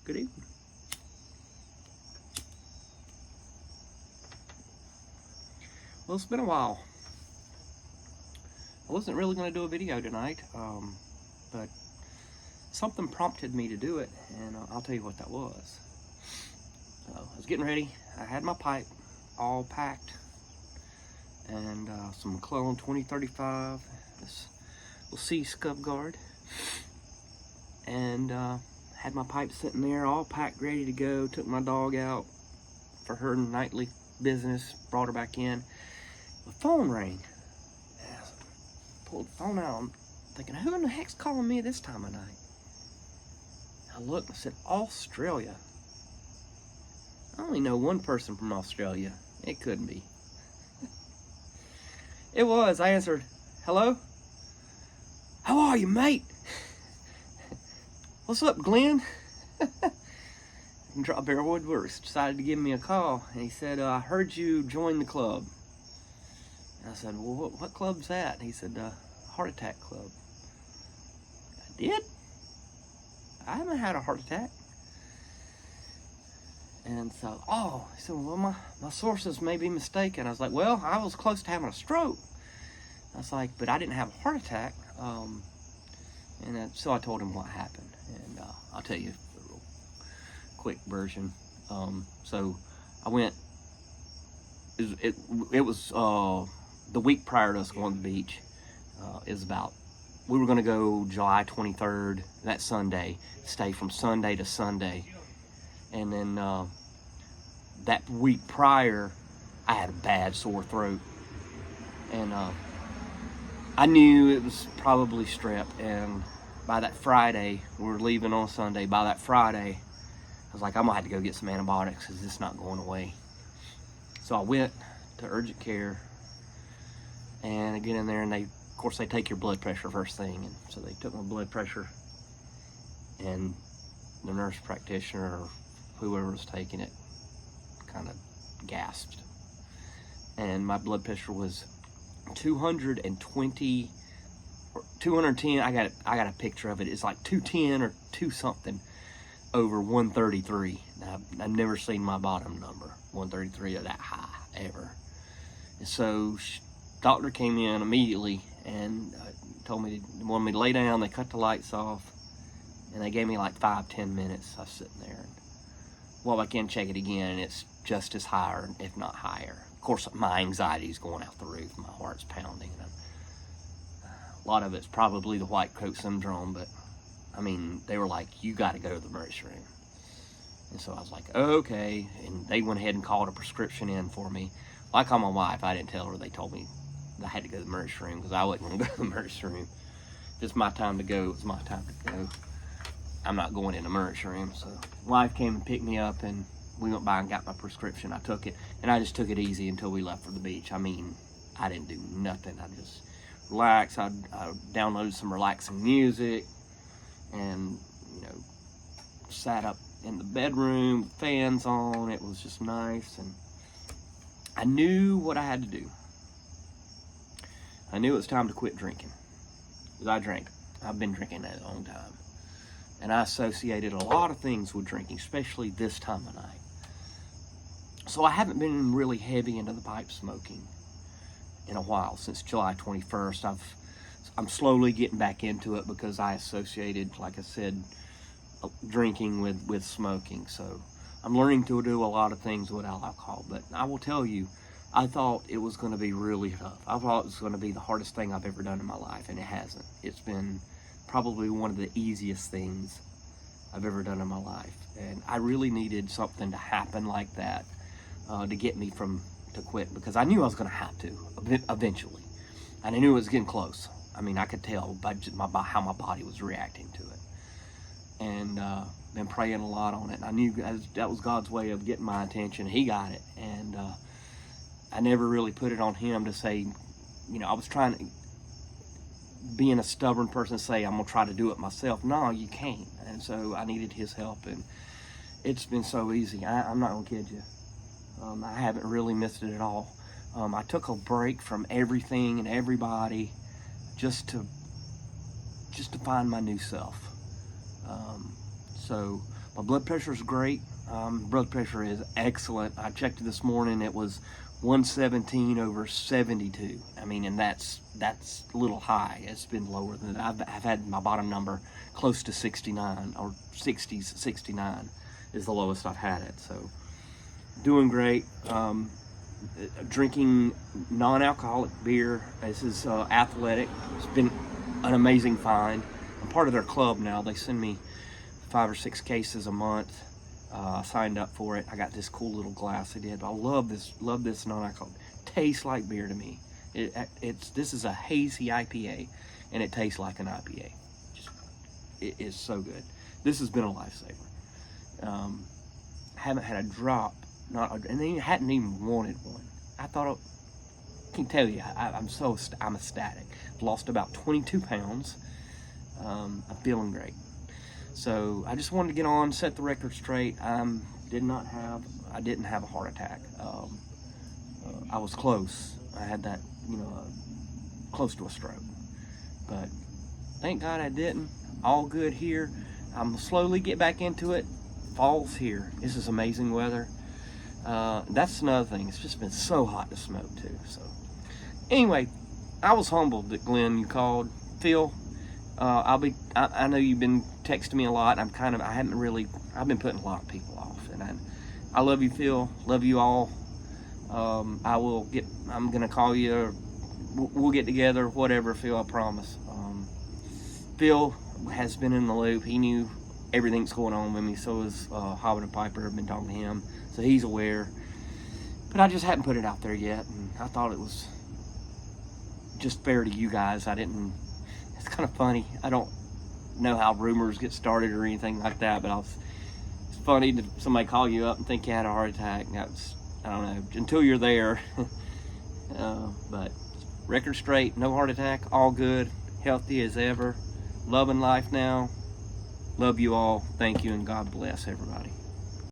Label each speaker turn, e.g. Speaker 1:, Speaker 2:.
Speaker 1: Good evening. Well, it's been a while. I wasn't really going to do a video tonight, but something prompted me to do it, and I'll tell you what that was. So I was getting ready. I had my pipe all packed, and some McClelland 2035, this little C scub guard, and had my pipe sitting there all packed, ready to go. Took my dog out for her nightly business, brought her back in. The phone rang. I pulled the phone out. I'm thinking, who in the heck's calling me this time of night? I looked and I said, Australia. I only know one person from Australia. It couldn't be. It was. I answered, hello? How are you, mate? What's up, Glenn? Bear Woodworth decided to give me a call, and he said, I heard you join the club. And I said, well, what club's that? And he said, Heart Attack Club. I did? I haven't had a heart attack. And so, he said, well, my sources may be mistaken. I was like, well, I was close to having a stroke. I was like, but I didn't have a heart attack. So I told him what happened. And I'll tell you a real quick version. So I went, it was the week prior to us going to the beach. We were going to go July 23rd, that Sunday, stay from Sunday to Sunday. And then that week prior, I had a bad sore throat. And I knew it was probably strep. And by that Friday, we were leaving on Sunday. By that Friday, I was like, I'm going to have to go get some antibiotics because it's not going away. So I went to urgent care. And I get in there, and of course, they take your blood pressure first thing. And so they took my blood pressure. And the nurse practitioner, or whoever was taking it, kind of gasped. And my blood pressure was 220 or 210. I got a picture of it. It's like 210 or 2 something over 133. I've never seen my bottom number 133 or that high ever. And so doctor came in immediately and told me they wanted me to lay down. They cut the lights off, and they gave me like 5-10 minutes. I was sitting there and walked back in, check it again, and it's just as high, if not higher. Of course, my anxiety's going out the roof. My heart's pounding. And a lot of it's probably the white coat syndrome, but I mean, they were like, you got to go to the emergency room. And so I was like, okay. And they went ahead and called a prescription in for me. Well, I called my wife. I didn't tell her. They told me I had to go to the emergency room because I wasn't going to go to the emergency room. If it's my time to go, it's my time to go. I'm not going in the emergency room. So wife came and picked me up, and we went by and got my prescription. I took it, and I just took it easy until we left for the beach. I mean, I didn't do nothing. I just relaxed. I downloaded some relaxing music, and sat up in the bedroom, fans on. It was just nice, and I knew what I had to do. I knew it was time to quit drinking, because I drank. I've been drinking that a long time. And I associated a lot of things with drinking, especially this time of night. So I haven't been really heavy into the pipe smoking in a while, since July 21st. I'm slowly getting back into it because I associated, like I said, drinking with smoking. So I'm learning to do a lot of things without alcohol. But I will tell you, I thought it was going to be really tough. I thought it was going to be the hardest thing I've ever done in my life, and it hasn't. It's been probably one of the easiest things I've ever done in my life. And I really needed something to happen like that to get me to quit, because I knew I was going to have to eventually. And I knew it was getting close. I mean, I could tell by how my body was reacting to it. And been praying a lot on it. And I knew that was God's way of getting my attention. He got it. And I never really put it on him to say, I was trying to, being a stubborn person, say, I'm going to try to do it myself. No, you can't. And so I needed his help. And it's been so easy. I'm not going to kid you. I haven't really missed it at all. I took a break from everything and everybody just to find my new self. So my blood pressure is great. Blood pressure is excellent. I checked it this morning. It was 117/72. I mean, and that's a little high. It's been lower than that. I've had my bottom number close to 69, or 60s. 69 is the lowest I've had it. So doing great. Drinking non-alcoholic beer. This is Athletic. It's been an amazing find. I'm part of their club now. They send me 5 or 6 cases a month. I signed up for it. I got this cool little glass they did. I love this non-alcoholic. Tastes like beer to me. This is a hazy IPA, and it tastes like an IPA. It is so good. This has been a lifesaver. Haven't had a drop, and they hadn't even wanted one. I thought, I can tell you, I'm ecstatic. Lost about 22 pounds. I'm feeling great. So I just wanted to get on, set the record straight. I didn't have a heart attack. I was close. I had that, close to a stroke. But thank God I didn't. All good here. I'm slowly get back into it. Fall's here. This is amazing weather. That's another thing. It's just been so hot to smoke too. So anyway, I was humbled that Glenn, you called. Phil, I know you've been texting me a lot. I've been putting a lot of people off, and I love you, Phil. Love you all. I'm gonna call you, or we'll get together, whatever, Phil, I promise. Phil has been in the loop. He knew everything's going on with me. So is Hobbit and Piper. I've been talking to him, so he's aware. But I just hadn't put it out there yet, and I thought it was just fair to you guys. It's kind of funny. I don't know how rumors get started or anything like that, but it's funny to somebody call you up and think you had a heart attack. I don't know, until you're there. But record straight, no heart attack, all good, healthy as ever, loving life now. Love you all. Thank you, and God bless everybody.